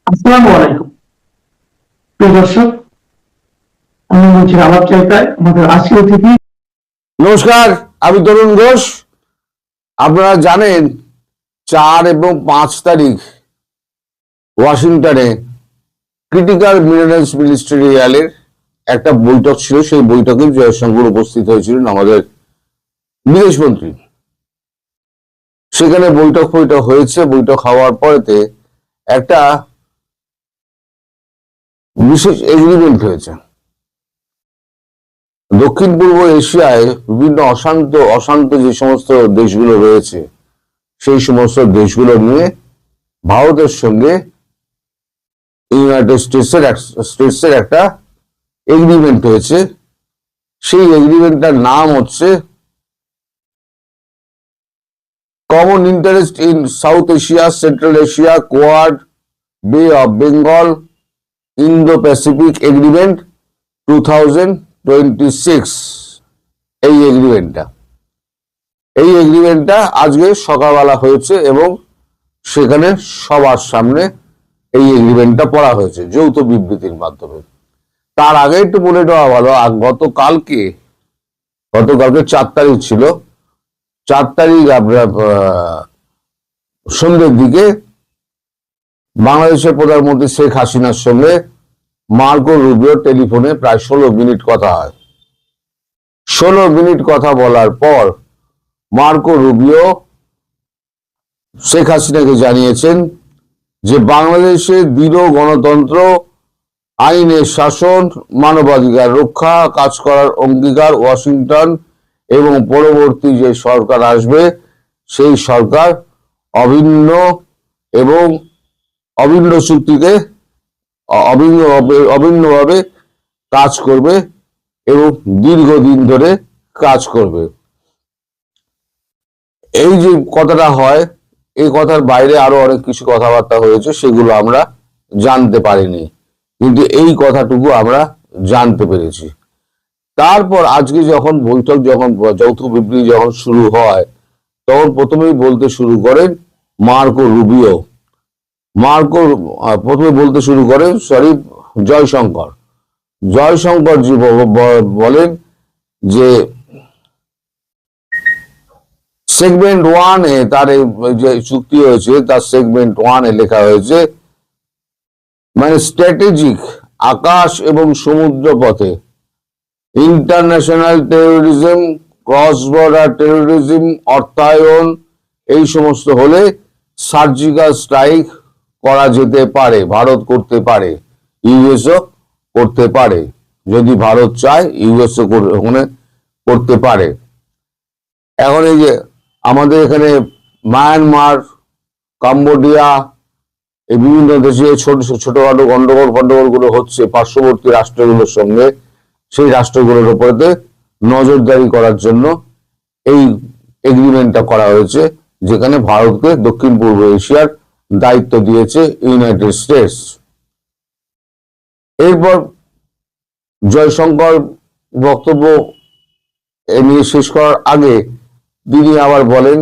আসসালামু আলাইকুম প্রিয় দর্শক, আমি বলছি আলাপ চাইতায় আমাদের আজকের অতিথি। নমস্কার, আমি তরুণ ঘোষ। আপনারা জানেন 4 এবং 5 তারিখ ওয়াশিংটনে ক্রিটিক্যাল মিনারেলস মিনিস্টেরিয়ালের একটা বৈঠক ছিল। সেই বৈঠকে জয়শঙ্কর উপস্থিত হয়েছিলেন, আমাদের বিদেশমন্ত্রী। সেখানে বৈঠক হয়েছে। বৈঠক হওয়ার পরেতে একটা বিশেষ এগ্রিমেন্ট হয়েছে। দক্ষিণ পূর্ব এশিয়ায় বিভিন্ন অশান্ত যে সমস্ত দেশগুলো রয়েছে, সেই সমস্ত দেশগুলো নিয়ে ভারতের সঙ্গে ইউনাইটেড স্টেটসের একটা এগ্রিমেন্ট হয়েছে। সেই এগ্রিমেন্টটার নাম হচ্ছে common interest in South Asia, Central Asia, Quad, Bay of Bengal, Indo Pacific agreement 2026। এই এগ্রিমেন্টটা আজকে সকালবেলা হয়েছে এবং সেখানে সবার সামনে এই এগ্রিমেন্টটা পড়া হয়েছে যৌথ বিবৃতির মাধ্যমে। তার আগে একটু বলে দেওয়া ভালো, গতকালকে 4 তারিখ ছিল। 4 তারিখ আপনার সন্ধ্যের দিকে বাংলাদেশের প্রধানমন্ত্রী শেখ হাসিনার সঙ্গে মার্কো রুবিও টেলিফোনে প্রায় 16 মিনিট কথা হয়। 16 মিনিট কথা বলার পর মার্কো রুবিও শেখ হাসিনাকে জানিয়েছেন যে বাংলাদেশে দৃঢ় গণতন্ত্র, আইনের শাসন, মানবাধিকার রক্ষা কাজ করার অঙ্গীকার ওয়াশিংটন, এবং পরবর্তী যে সরকার আসবে সেই সরকার অভিন্ন চুক্তিতে অভিন্নভাবে কাজ করবে এবং দীর্ঘদিন ধরে কাজ করবে। এই যে কথাটা হয়, এই কথার বাইরে আরো অনেক কিছু কথাবার্তা হয়েছে, সেগুলো আমরা জানতে পারিনি, কিন্তু এই কথাটুকু আমরা জানতে পেরেছি। তারপর আজকে যখন বৈঠক, যৌথ বিবৃতি যখন শুরু হয়, তখন প্রথমেই বলতে শুরু করেন মার্কো রুবিও। জয়শঙ্কর জি বলেন যে সেগমেন্ট 1-এ তার যে চুক্তি হয়েছে, তার সেগমেন্ট 1-এ লেখা হয়েছে, মানে স্ট্র্যাটেজিক আকাশ এবং সমুদ্র পথে international terrorism, cross border terrorism, অর্থায়ন, এই সমস্ত হলে সার্জিক্যাল স্ট্রাইক করা যেতে পারে, ভারত করতে পারে, ইউএসও করতে পারে। যদি ভারত চায় ইউএসও করতে পারে। এখন এই যে আমাদের এখানে মায়ানমার, কম্বোডিয়া, এই বিভিন্ন দেশে ছোটখাটো গন্ডগোল গুলো হচ্ছে পার্শ্ববর্তী রাষ্ট্রগুলোর সঙ্গে, সেই রাষ্ট্রগুলোর উপরে নজরদারি করার জন্য এই এগ্রিমেন্টটা করা হয়েছে, যেখানে ভারতকে দক্ষিণ পূর্ব এশিয়ার দায়িত্ব দিয়েছে ইউনাইটেড স্টেটস। এরপর জয়শঙ্কর বক্তব্য নিয়ে শেষ করার আগে তিনি আবার বলেন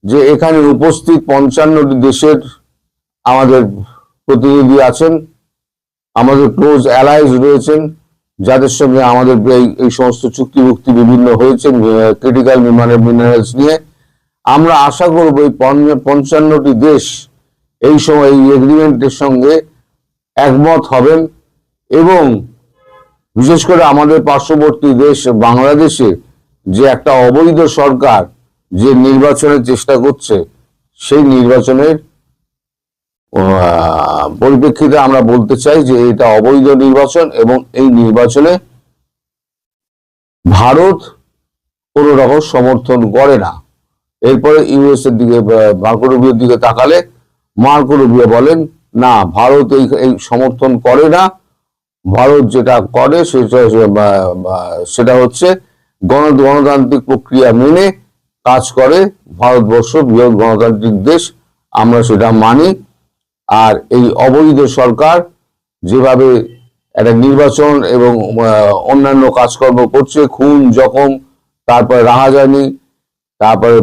যে এখানে উপস্থিত 55টি দেশের আমাদের প্রতিনিধি আছেন, আমাদের ক্লোজ অ্যালাইজ রয়েছেন, যাদের সঙ্গে আমাদের এই সমস্ত চুক্তিভুক্তি বিভিন্ন হয়েছে ক্রিটিক্যাল মিনারেলস নিয়ে। আমরা আশা করব এই 55টি দেশ এই সময় এই এগ্রিমেন্টের সঙ্গে একমত হবেন, এবং বিশেষ করে আমাদের পার্শ্ববর্তী দেশ বাংলাদেশে যে একটা অবৈধ সরকার যে নির্বাচনের চেষ্টা করছে, সেই নির্বাচনের পরিপ্রেক্ষিতে আমরা বলতে চাই যে এটা অবৈধ নির্বাচন, এবং এই নির্বাচনে ভারত কোন রকম সমর্থন করে না। এরপরে ইউএস এর দিকে, মার্কো রুবিওর দিকে তাকালে মার্কো রুবিও বলেন, না, ভারত এই সমর্থন করে না। ভারত যেটা করে সেটা হচ্ছে গণতান্ত্রিক প্রক্রিয়া মেনে কাজ করে। ভারতবর্ষ বৃহৎ গণতান্ত্রিক দেশ, আমরা সেটা মানি। আর এই অবৈধ সরকার যেভাবে একটা নির্বাচন এবং অন্যান্য কাজকর্ম করছে, খুন জখম, তারপরে রাহাজানি, তারপরে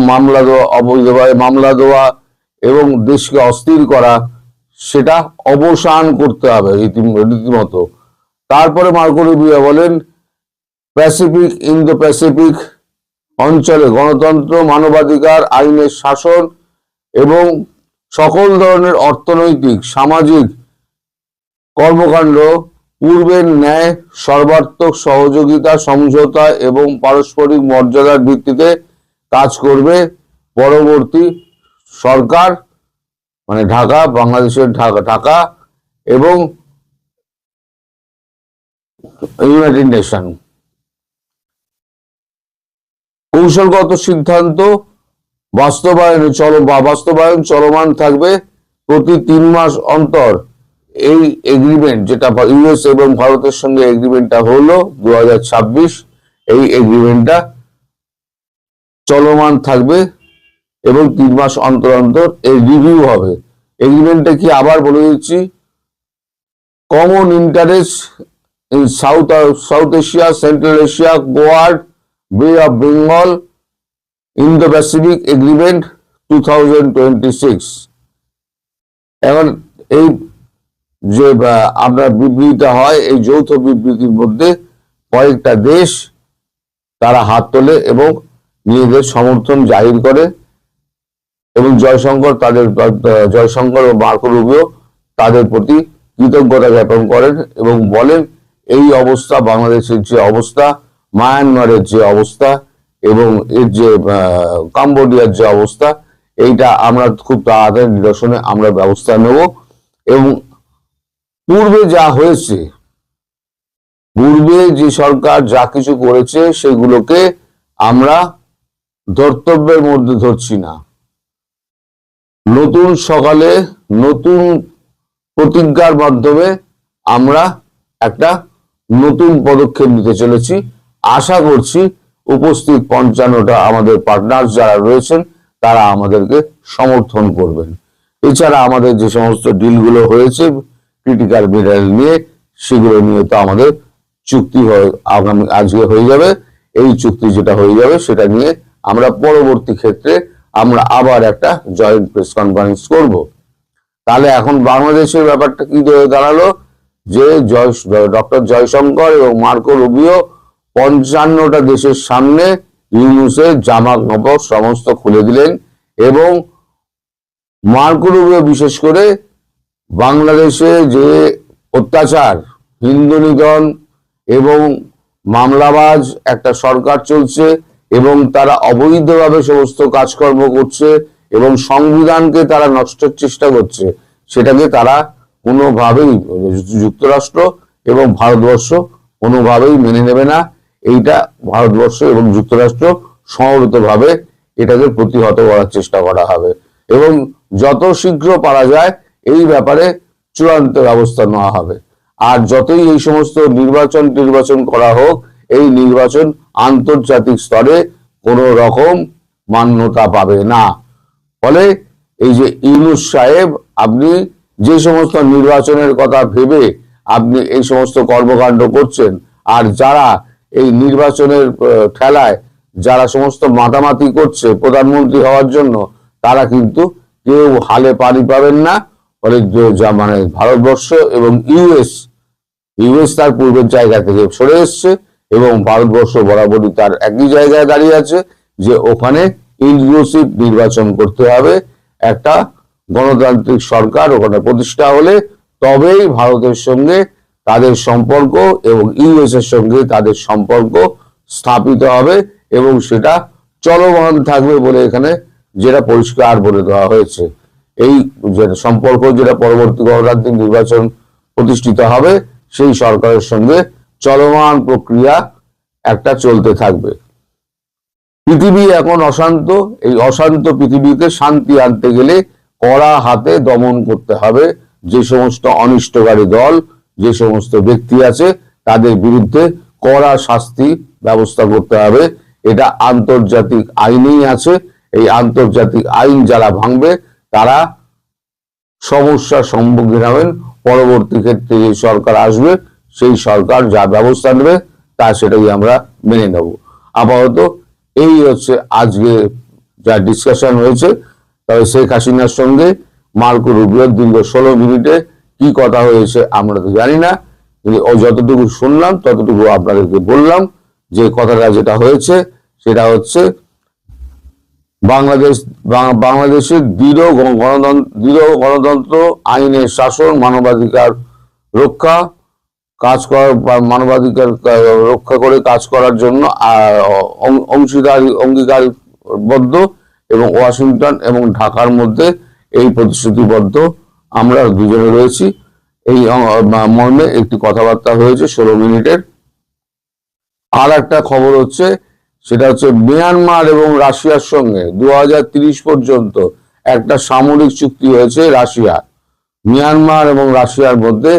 মামলা দেওয়া, অবৈধভাবে মামলা দেওয়া এবং দেশকে অস্থির করা, সেটা অবসান করতে হবে রীতিমতো। তারপরে মার্কো রুবিও বলেন, ইন্দো প্যাসিফিক অঞ্চলে গণতন্ত্র, মানবাধিকার, আইনের শাসন এবং সকল ধরনের অর্থনৈতিক, সামাজিক কর্মকাণ্ড পূর্বের ন্যায় সর্বাত্মক সহযোগিতা, সমঝোতা এবং পারস্পরিক মর্যাদার ভিত্তিতে কাজ করবে পরবর্তী সরকার, মানে ঢাকা, বাংলাদেশের ঢাকা এবং ইউনাইটেড নেশন। কৌশলগত সিদ্ধান্ত বাস্তবায়ন চলমান থাকবে। প্রতি 3 মাস অন্তর এই এগ্রিমেন্ট, যেটা ইউএস এবং ভারতের সঙ্গে এগ্রিমেন্টটা হলো 2026, এই এগ্রিমেন্টটা চলমান থাকবে এবং 3 মাস অন্তর অন্তর এই রিভিউ হবে। এগ্রিমেন্টটা কি আবার বলে দিচ্ছি, common interest in South Asia, Central Asia, Quad, Bay of Bengal, Indo Pacific agreement 2026। এখন এই যে আপনার বিবৃতিটা হয়, এই যৌথ বিবৃতির মধ্যে কয়েকটা দেশ তারা হাত তোলে এবং নিজেদের সমর্থন জাহির করে এবং জয়শঙ্কর ও মার্কো রুবিও তাদের প্রতি কৃতজ্ঞতা জ্ঞাপন করেন এবং বলেন, এই অবস্থা, বাংলাদেশের যে অবস্থা, মায়ানমারের যে অবস্থা এবং এর যে কম্বোডিয়ার যে অবস্থা, এইটা আমরা খুব তাড়াতাড়ি নিরসনে আমরা ব্যবস্থা নেব এবং পূর্বে যা হয়েছে, পূর্বে যে সরকার যা কিছু করেছে সেগুলোকে আমরা ধর্তব্যের মধ্যে ধরছি না। নতুন সকালে নতুন প্রতিজ্ঞার মাধ্যমে আমরা একটা নতুন পদক্ষেপ নিতে চলেছি। আশা করছি উপস্থিত 55টা আমাদের পার্টনার যারা রয়েছেন তারা আমাদেরকে সমর্থন করবেন। এছাড়া আমাদের যে সমস্ত ডিলগুলো হয়েছে ক্রিটিক্যাল মিনারেল নিয়ে, সেগুলো নিয়ে তো আমাদের চুক্তি আজকে হয়ে যাবে। এই চুক্তি যেটা হয়ে যাবে সেটা নিয়ে আমরা পরবর্তী ক্ষেত্রে আমরা আবার একটা জয়েন্ট প্রেস কনফারেন্স করব। তাহলে এখন বাংলাদেশের ব্যাপারটা কি দাঁড়ালো, যে ডক্টর জয়শঙ্কর এবং মার্কো রুবিও 55টা দেশের সামনে ইউনুসের জামা কাপড় সমস্ত খুলে দিলেন এবং মার্কো রুবিও বিশেষ করে বাংলাদেশে যে অত্যাচার, হিন্দু নিধন এবং মামলাবাজ একটা সরকার চলছে এবং তারা অবৈধভাবে সমস্ত কাজকর্ম করছে এবং সংবিধানকে তারা নষ্টের চেষ্টা করছে, সেটাকে তারা কোনোভাবেই যুক্তরাষ্ট্র এবং ভারতবর্ষ কোনোভাবেই মেনে নেবে না। এইটা ভারতবর্ষ এবং যুক্তরাষ্ট্র সমবেতভাবে এটাকে প্রতিহত করার চেষ্টা করা হবে এবং যত শীঘ্র পারা যায় এই ব্যাপারে চূড়ান্ত ব্যবস্থা নেওয়া হবে। আর যতই এই সমস্ত নির্বাচন করা হোক, এই নির্বাচন আন্তর্জাতিক স্তরে কোনো রকম মান্যতা পাবে না। ফলে এই যে ইউনূস সাহেব, আপনি যে সমস্ত নির্বাচনের কথা ভেবে আপনি এই সমস্ত কর্মকাণ্ড করছেন, আর যারা এই নির্বাচনের ঠেলায় যারা সমস্ত মাতামাতি করছে প্রধানমন্ত্রী হওয়ার জন্য, তারা কিন্তু কেউ হালে পানি পাবেন না। ফলে মানে ভারতবর্ষ এবং ইউএস তার পূর্বের জায়গা থেকে সরে এসছে এবং ভারতবর্ষ বরাবরই তার একই জায়গায় দাঁড়িয়ে আছে যে ওখানে ইনক্লুসিভ নির্বাচন করতে হবে। একটা গণতান্ত্রিক সরকার ওখানে প্রতিষ্ঠা হলে তবেই ভারতের সঙ্গে তাদের সম্পর্ক এবং ইউএস এর সঙ্গে তাদের সম্পর্ক স্থাপিত হবে এবং সেটা চলমান থাকবে বলে এখানে যেটা পরিষ্কার বলে দেওয়া হয়েছে। এই সম্পর্ক যেটা পরবর্তী গণতান্ত্রিক নির্বাচন প্রতিষ্ঠিত হবে, সেই সরকারের সঙ্গে চলমান প্রক্রিয়া একটা চলতে থাকবে। পৃথিবী এখন অশান্ত, এই অশান্ত পৃথিবীতে শান্তি আনতে গেলে কড়া হাতে দমন করতে হবে। যে সমস্ত অনিষ্টকারী দল, যে সমস্ত ব্যক্তি আছে, তাদের বিরুদ্ধে কড়া শাস্তি ব্যবস্থা করতে হবে। এটা আন্তর্জাতিক আইনেই আছে। এই আন্তর্জাতিক আইন যারা ভাঙবে তারা সমস্যার সম্মুখীন হবেন। পরবর্তী ক্ষেত্রে যে সরকার আসবে, সেই সরকার যা ব্যবস্থা নেবে তা সেটাই আমরা মেনে নেব। আপাতত এই হচ্ছে আজকে যা ডিসকাশন হয়েছে। তবে শেখ হাসিনার সঙ্গে মার্কো রুবিওর দীর্ঘ 16 মিনিটে কি কথা হয়েছে আমরা তো জানি না, কিন্তু যতটুকু শুনলাম ততটুকু আপনাদেরকে বললাম। যে কথাটা যেটা হয়েছে সেটা হচ্ছে বাংলাদেশের দৃঢ় গণতন্ত্র, আইনের শাসন, মানবাধিকার রক্ষা মানবাধিকার রক্ষা করে কাজ করার জন্য অঙ্গীকারবদ্ধ, এবং ওয়াশিংটন এবং ঢাকার মধ্যে এই প্রতিশ্রুতিবদ্ধ আমরা দুজনে রয়েছি। এই মর্মে একটি কথাবার্তা হয়েছে 16 মিনিটের। আর একটা খবর হচ্ছে, সেটা হচ্ছে মিয়ানমার এবং রাশিয়ার সঙ্গে 2030 পর্যন্ত একটা সামরিক চুক্তি হয়েছে। মিয়ানমার এবং রাশিয়ার মধ্যে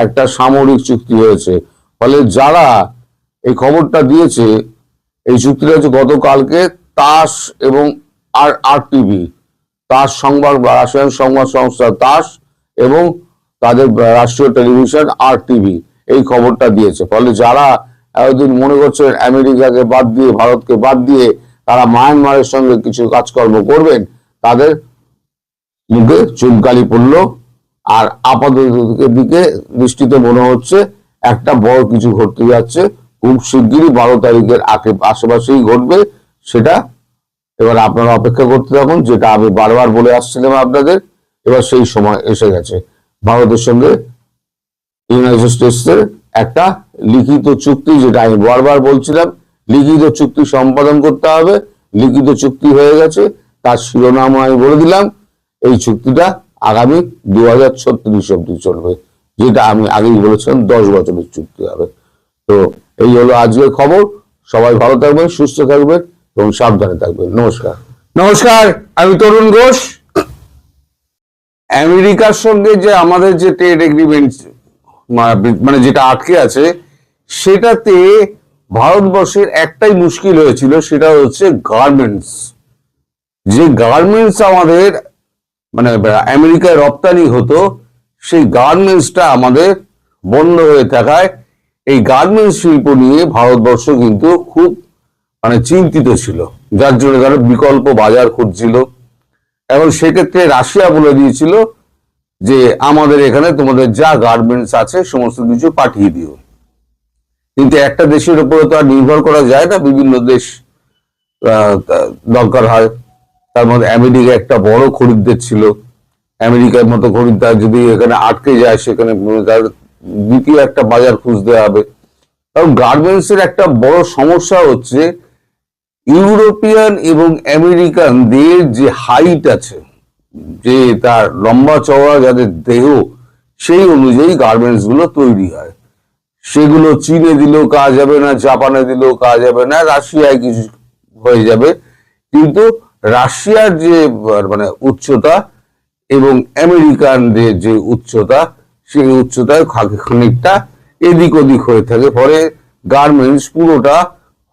একটা সামরিক চুক্তি হয়েছে। ফলে যারা এই খবরটা দিয়েছে, এই চুক্তিটা হচ্ছে গতকালকে তাস এবং RTV, তাস সংবাদ বা রাশিয়ান সংবাদ সংস্থা তাস এবং তাদের রাষ্ট্রীয় টেলিভিশন RTV এই খবরটা দিয়েছে। ফলে যারা এতদিন মনে করছেন আমেরিকাকে বাদ দিয়ে, ভারতকে বাদ দিয়ে তারা মায়ানমারের সঙ্গে কিছু কাজকর্ম করবেন, তাদের মুখে চুনকালি পড়ল। আর আপাতত দিকে দৃষ্টিতে মনে হচ্ছে একটা বড় কিছু ঘটতে যাচ্ছে, খুব শিগগিরই 12 তারিখের আশেপাশেই ঘটবে। সেটা এবার আপনারা অপেক্ষা করতে থাকুন, যেটা আমি বারবার বলে আসছিলাম আপনাদের। এবার সেই সময় এসে গেছে। ভারতের সঙ্গে ইউনাইটেড স্টেটসের একটা লিখিত চুক্তি, যেটা আমি বারবার বলছিলাম, লিখিত চুক্তি সম্পাদন করতে হবে। লিখিত চুক্তি হয়ে গেছে, তার শিরোনাম আমি বলে দিলাম। এই চুক্তিটা আগামী 2036 অব্দি চলবে, যেটা আমি আগেই বলেছিলাম 10 বছরের চুক্তি হবে। তো এই হলো আজকের খবর। সবাই ভালো থাকবেন, সুস্থ থাকবেন এবং সাবধানে থাকবেন। নমস্কার। নমস্কার, আমি তরুণ ঘোষ। আমেরিকার সঙ্গে যে আমাদের যে ট্রেড এগ্রিমেন্ট মানে যেটা আটকে আছে, সেটাতে ভারতবর্ষের একটাই মুশকিল হয়েছিল, সেটা হচ্ছে গার্মেন্টস। যে গার্মেন্টস আমাদের মানে আমেরিকায় রপ্তানি হতো, সেই গার্মেন্টসটা আমাদের বন্ধ হয়ে থাকায় এই গার্মেন্টস শিল্প নিয়ে ভারতবর্ষ কিন্তু খুব মানে চিন্তিত ছিল, যার জন্য তারা বিকল্প বাজার খুঁজছিল। এখন সেক্ষেত্রে রাশিয়া বলে দিয়েছিল যে আমাদের এখানে তোমাদের যা গার্মেন্টস আছে সমস্ত কিছু পাঠিয়ে দিও। কিন্তু একটা দেশের উপরে তো আর নির্ভর করা যায় না, বিভিন্ন দেশ দরকার হয়। তার মধ্যে আমেরিকা একটা বড় খরিদ্দার ছিল। আমেরিকার মতো খরিদ্দার যদি এখানে আটকে যায়, সেখানে তার দ্বিতীয় একটা বাজার খুঁজতে হবে। কারণ গার্মেন্টস এর একটা বড় সমস্যা হচ্ছে, ইউরোপিয়ান এবং আমেরিকানদের যে হাইট আছে, যে তার লম্বা চওড়া যাদের দেহ, সেই অনুযায়ী গার্মেন্টস গুলো তৈরি হয়। সেগুলো চীনে দিলেও কাজ হবে না, জাপানে দিলেও কাজ হবে না, রাশিয়ায় কিছু হয়ে যাবে। কিন্তু রাশিয়ার যে মানে উচ্চতা এবং আমেরিকানদের যে উচ্চতা, সেই উচ্চতায় খানিকটা এদিক ওদিক হয়ে থাকে। ফলে গার্মেন্টস পুরোটা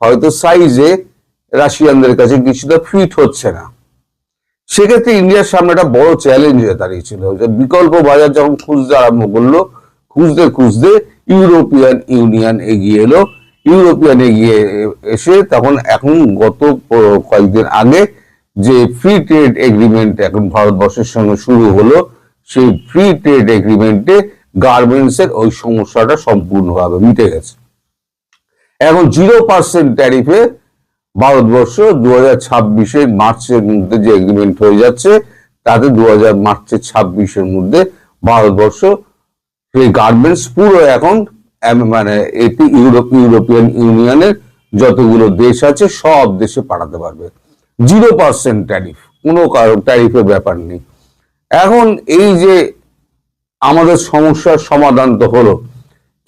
হয়তো সাইজে রাশিয়ানদের কাছে কিছুটা ফিট হচ্ছে না। সেক্ষেত্রে ইন্ডিয়ার সামনে একটা বড় চ্যালেঞ্জ হয়ে দাঁড়িয়েছিল, যে বিকল্প বাজার যখন খুঁজতে আরম্ভ করলো, খুঁজতে খুঁজতে ইউরোপিয়ান ইউনিয়ন এগিয়ে এলো। ইউরোপিয়ান এগিয়ে এসে এখন গত কয়েকদিন আগে যে ফ্রি ট্রেড এগ্রিমেন্ট এখন ভারতবর্ষের সঙ্গে শুরু হলো, সেই ফ্রি ট্রেড এগ্রিমেন্টে গার্মেন্টস এর ওই সমস্যাটা সম্পূর্ণভাবে মিটে গেছে। এখন 0% ট্যারিফে ভারতবর্ষ 2026 মার্চের মধ্যে যে এগ্রিমেন্ট হয়ে যাচ্ছে, তাতে মার্চের 26 মধ্যে ভারতবর্ষ সেই গার্মেন্টস পুরো এখন মানে এটি ইউরোপিয়ান ইউনিয়নের যতগুলো দেশ আছে সব দেশে পাঠাতে পারবে। 0% ট্যারিফ, কোনো ট্যারিফের ব্যাপার নেই। এখন এই যে আমাদের সমস্যার সমাধান তো হলো,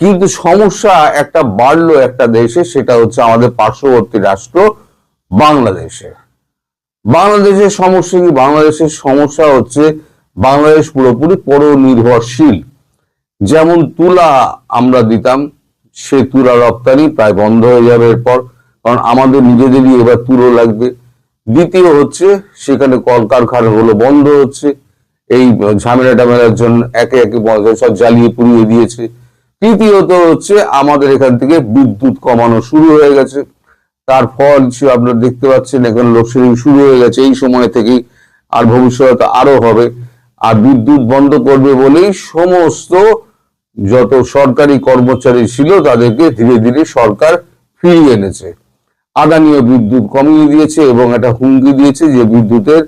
কিন্তু সমস্যা একটা বাড়লো একটা দেশে, সেটা হচ্ছে আমাদের পার্শ্ববর্তী রাষ্ট্র বাংলাদেশে। বাংলাদেশের সমস্যা কি? বাংলাদেশের সমস্যা হচ্ছে বাংলাদেশ পুরোপুরি পরনির্ভরশীল। যেমন তুলা আমরা দিতাম, সে তুলা রপ্তানি প্রায় বন্ধ হয়ে যাবে এরপর, কারণ আমাদের নিজেদেরই এবার তুলো লাগবে। দ্বিতীয় হচ্ছে সেখানে কলকারখানাগুলো বন্ধ হচ্ছে, এই ঝামেলা টামেলার জন্য একে একে সব জ্বালিয়ে পুড়িয়ে দিয়েছে। তৃতীয়ত হচ্ছে আমাদের এখান থেকে বিদ্যুৎ কমানো শুরু হয়ে গেছে, তার ফল আপনারা দেখতে পাচ্ছেন, এখন লোডশেডিং শুরু হয়ে গেছে এই সময় থেকেই, আর ভবিষ্যতে আরো হবে। আর বিদ্যুৎ বন্ধ করবে বলেই সমস্ত যত সরকারি কর্মচারী ছিল তাদেরকে ধীরে ধীরে সরকার ফিরিয়ে এনেছে। আদানিও বিদ্যুৎ কমিয়ে দিয়েছে এবং একটা হুমকি দিয়েছে যে বিদ্যুতের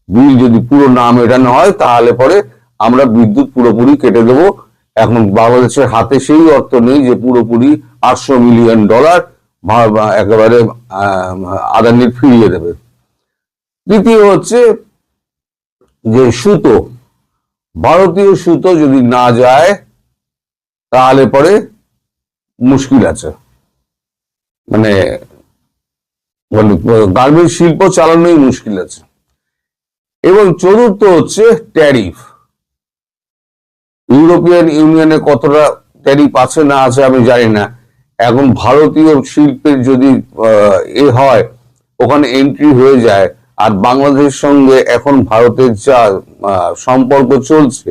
বিল যদি পুরো না মেটানো হয় তাহলে পরে আমরা বিদ্যুৎ পুরোপুরি কেটে দেবো। এখন বাংলাদেশের হাতে সেই অর্থ নেই যে পুরোপুরি $800 মিলিয়ন একেবারে আদানির ফিরিয়ে দেবে। দ্বিতীয় হচ্ছে যে সুতো, ভারতীয় সুতো যদি না যায় তাহলে পরে মুশকিল আছে, মানে গার্মেন্টস শিল্প চালানোই মুশকিল আছে। এবং চতুর্থ হচ্ছে ট্যারিফ। ইউরোপিয়ান ইউনিয়নে কতটা ট্যারিফ আছে না আছে আমি জানি না। এখন ভারতীয় শিল্পের যদি হয়, ওখানে এন্ট্রি হয়ে যায়, আর বাংলাদেশের সঙ্গে এখন ভারতের যা সম্পর্ক চলছে,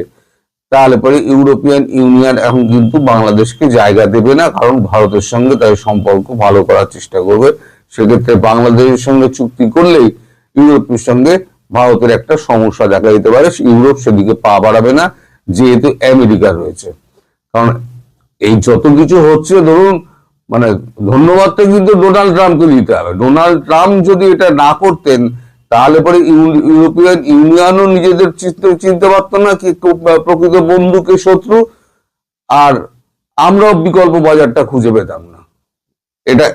তাহলে পরে ইউরোপিয়ান ইউনিয়ন এখন কিন্তু বাংলাদেশকে জায়গা দেবে না, কারণ ভারতের সঙ্গে তাদের সম্পর্ক ভালো করার চেষ্টা করবে। সেক্ষেত্রে বাংলাদেশের সঙ্গে চুক্তি করলেই ইউরোপের সঙ্গে ভারতের একটা সমস্যা দেখা দিতে পারে। ইউরোপ সেদিকে পা বাড়াবে না, যেহেতু আমেরিকা রয়েছে। কারণ এই যত কিছু হচ্ছে, ধরুন মানে ধন্যবাদটা কিন্তু ডোনাল্ড ট্রাম্পকে দিতে হবে। ডোনাল্ড ট্রাম্প যদি এটা না করতেন তাহলে পরে ইউরোপিয়ান ইউনিয়নও নিজেদের চিনতে পারতো না কি প্রকৃত বন্ধু কে শত্রু, আর আমরাও বিকল্প বাজারটা খুঁজে পেতাম না। এটা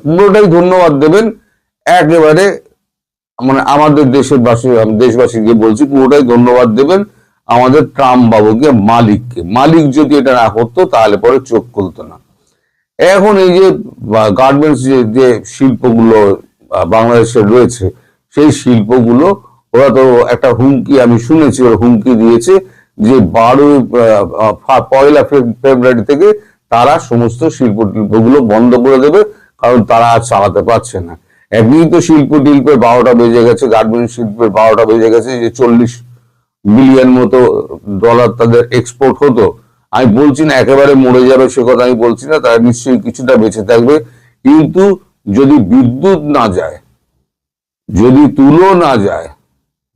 পুরোটাই ধন্যবাদ দেবেন একেবারে, মানে আমাদের দেশবাসীকে বলছি, পুরোটাই ধন্যবাদ দেবেন আমাদের ট্রাম্প বাবুকে, মালিককে। মালিক যদি এটা না করতো তাহলে পরে চোখ খুলতো না। এখন এই যে গার্মেন্টস যে শিল্পগুলো বাংলাদেশে রয়েছে, সেই শিল্পগুলো ওরা তো একটা হুমকি আমি শুনেছি, ওরা হুমকি দিয়েছে যে 1 ফেব্রুয়ারি থেকে তারা সমস্ত শিল্পগুলো বন্ধ করে দেবে, কারণ তারা আর চালাতে পারছে না। একদিন তো শিল্পের 12টা বেজে গেছে, গার্মেন্টস শিল্পের 12টা বেজে গেছে, যে $40 বিলিয়ন মতো তাদের এক্সপোর্ট হতো। আমি বলছি না একেবারে মরে যাবে, সে কথা আমি বলছি না, তারা নিশ্চয়ই কিছুটা বেঁচে থাকবে। কিন্তু যদি বিদ্যুৎ না যায়, যদি তুলো না যায়,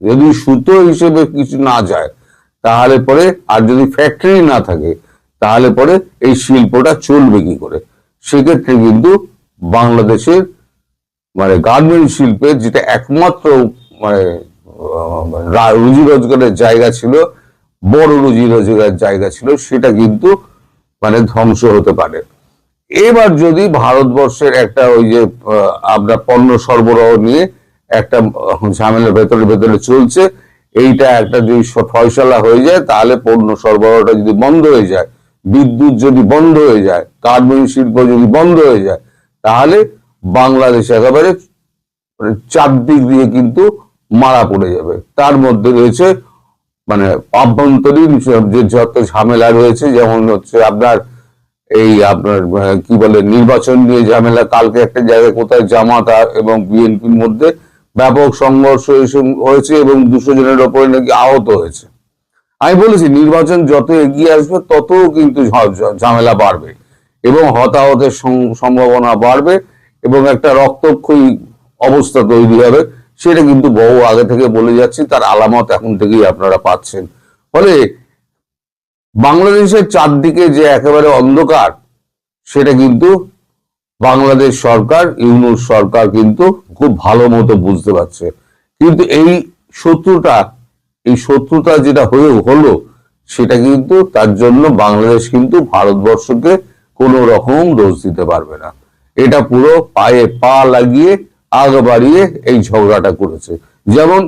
যদি সুতো হিসেবে কিছু না যায়, তাহলে পরে, আর যদি ফ্যাক্টরি না থাকে, তাহলে পরে এই শিল্পটা চলবে কি করে? সেক্ষেত্রে কিন্তু বাংলাদেশের মানে গার্মেন্ট শিল্পের যেটা একমাত্র মানে রুজি রোজগারের জায়গা ছিল, বড় রুজি রোজগারের জায়গা ছিল, সেটা কিন্তু মানে ধ্বংস হতে পারে। এবার যদি ভারতবর্ষের একটা ওই যে আপনার পণ্য সরবরাহ নিয়ে একটা ঝামেলা ভেতরে চলছে, এইটা একটা যদি ফয়সালা হয়ে যায়, তাহলে পণ্য সরবরাহটা যদি বন্ধ হয়ে যায়, বিদ্যুৎ যদি বন্ধ হয়ে যায়, গার্মেন্ট শিল্প যদি বন্ধ হয়ে যায়, তাহলে বাংলাদেশ একেবারে চারদিক দিয়ে কিন্তু মারা পড়ে যাবে। তার মধ্যে রয়েছে মানে আভ্যন্তরীণ যে যত ঝামেলা রয়েছে, যেমন হচ্ছে আপনার কি বলে নির্বাচন নিয়ে ঝামেলা। কালকে একটা জায়গায় কোথায় জামাত এবং বিএনপির মধ্যে ব্যাপক সংঘর্ষ হয়েছে এবং 200 জনের ওপরে নাকি আহত হয়েছে। আমি বলেছি নির্বাচন যত এগিয়ে আসবে তত কিন্তু ঝামেলা বাড়বে এবং হতাহতের সম্ভাবনা বাড়বে এবং একটা রক্তক্ষয়ী অবস্থা তৈরি হবে। সেটা কিন্তু বহু আগে থেকে বলে যাচ্ছি, তার আলামত এখন থেকেই আপনারা পাচ্ছেন। ফলে বাংলাদেশের চারদিকে যে একেবারে অন্ধকার, সেটা কিন্তু বাংলাদেশ সরকার, ইউনূস সরকার কিন্তু খুব ভালো মতো বুঝতে পারছে। কিন্তু এই শত্রুতা যেটা হলো, সেটা কিন্তু তার জন্য বাংলাদেশ কিন্তু ভারতবর্ষকে কোনো রকম দোষ দিতে পারবে না। এটা পুরো পায়ে পা লাগিয়ে আগ বাড়িয়ে এই ঝগড়াটা করেছে। যেমন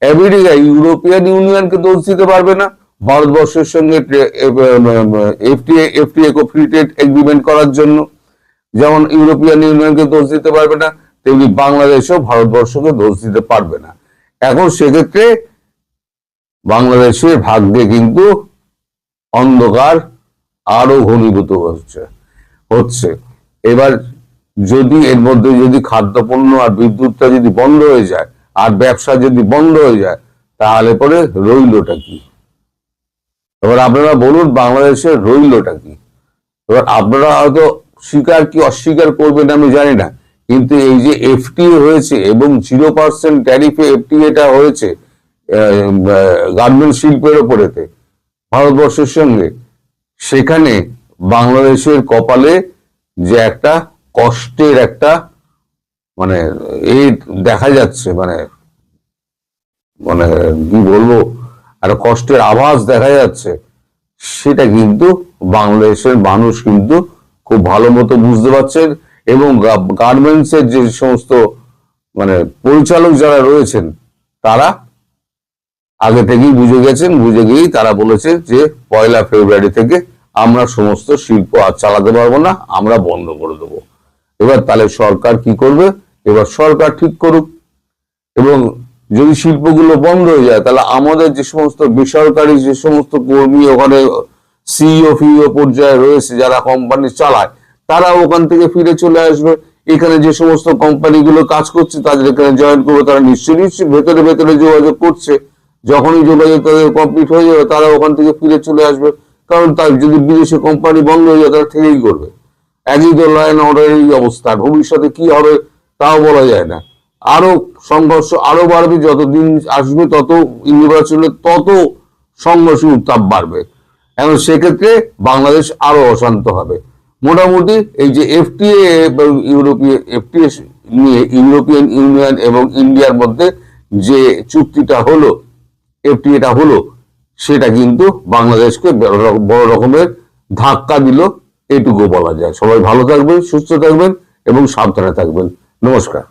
আমেরিকা ইউরোপিয়ান ইউনিয়নকে দোষ দিতে পারবে না ভারতবর্ষের সঙ্গে এফটিএ ফ্রি ট্রেড এগ্রিমেন্ট করার জন্য, যেমন ইউরোপিয়ান ইউনিয়নকে দোষ দিতে পারবে না, তেমনি বাংলাদেশও ভারতবর্ষকে দোষ দিতে পারবে না। এখন সেক্ষেত্রে বাংলাদেশের ভাগ্যে কিন্তু অন্ধকার আরো ঘনীভূত হচ্ছে। এবার যদি এর মধ্যে যদি খাদ্যপণ্য আর বিদ্যুৎটা যদি বন্ধ হয়ে যায়, আর ব্যবসা যদি বন্ধ হয়ে যায়, তাহলে পরে রইলটা কি? এবার আপনারা বলুন বাংলাদেশের রইলটা কি? এবার আপনারা হয়তো স্বীকার কি অস্বীকার করবেন আমি জানি না, কিন্তু এই যে এফটিএ হয়েছে এবং 0% ট্যারিফে এফটিএটা হয়েছে, গার্মেন্ট শিল্পের ওপরেতে ভারতবর্ষের সঙ্গে, সেখানে বাংলাদেশের কপালে যে একটা কষ্টের একটা মানে এই দেখা যাচ্ছে, মানে মানে কি বলবো, একটা কষ্টের আভাস দেখা যাচ্ছে, সেটা কিন্তু বাংলাদেশের মানুষ কিন্তু খুব ভালো মতো বুঝতে পারছেন। এবং গার্মেন্টস এর যে সমস্ত মানে পরিচালক যারা রয়েছেন, তারা আগে থেকেই বুঝে গেছেন, বুঝে গিয়েই তারা বলেছে যে 1 ফেব্রুয়ারি থেকে আমরা সমস্ত শিল্প আর চালাতে পারবো না, আমরা বন্ধ করে দেবো। এবার তাহলে সরকার কি করবে? এবার সরকার ঠিক করুক। এবং যদি শিল্পগুলো বন্ধ হয়ে যায়, তাহলে আমাদের যে সমস্ত বেসরকারি যে সমস্ত কর্মী ওখানে সিইও ফিইও পর্যায়ে রয়েছে, যারা কোম্পানি চালায়, তারা ওখান থেকে ফিরে চলে আসবে। এখানে যে সমস্ত কোম্পানিগুলো কাজ করছে তাদের এখানে জয়েন করবে, তারা নিশ্চয়ই ভেতরে ভেতরে যোগাযোগ করছে। যখনই যোগাযোগ তাদের কমপ্লিট হয়ে যাবে, তারা ওখান থেকে ফিরে চলে আসবে। কারণ তার যদি বিদেশে কোম্পানি বন্ধ হয়ে যায়, তারা থেকেই করবে। একই তো ল অ্যান্ড অর্ডারের অবস্থা, ভবিষ্যতে কি হবে তাও বলা যায় না। আরো সংঘর্ষ আরো বাড়বে, যতদিন আসবে তত নির্বাচনে তত সংঘর্ষের উত্তাপ বাড়বে। এখন সেক্ষেত্রে বাংলাদেশ আরো অশান্ত হবে। মোটামুটি এই যে এফটিএ এফটিএ নিয়ে ইউরোপিয়ান ইউনিয়ন এবং ইন্ডিয়ার মধ্যে যে চুক্তিটা হলো, এফটিএটা হলো, সেটা কিন্তু বাংলাদেশকে বড় রকমের ধাক্কা দিল, এটুকু বলা যায়। সবাই ভালো থাকবেন, সুস্থ থাকবেন এবং সাবধানে থাকবেন। নমস্কার।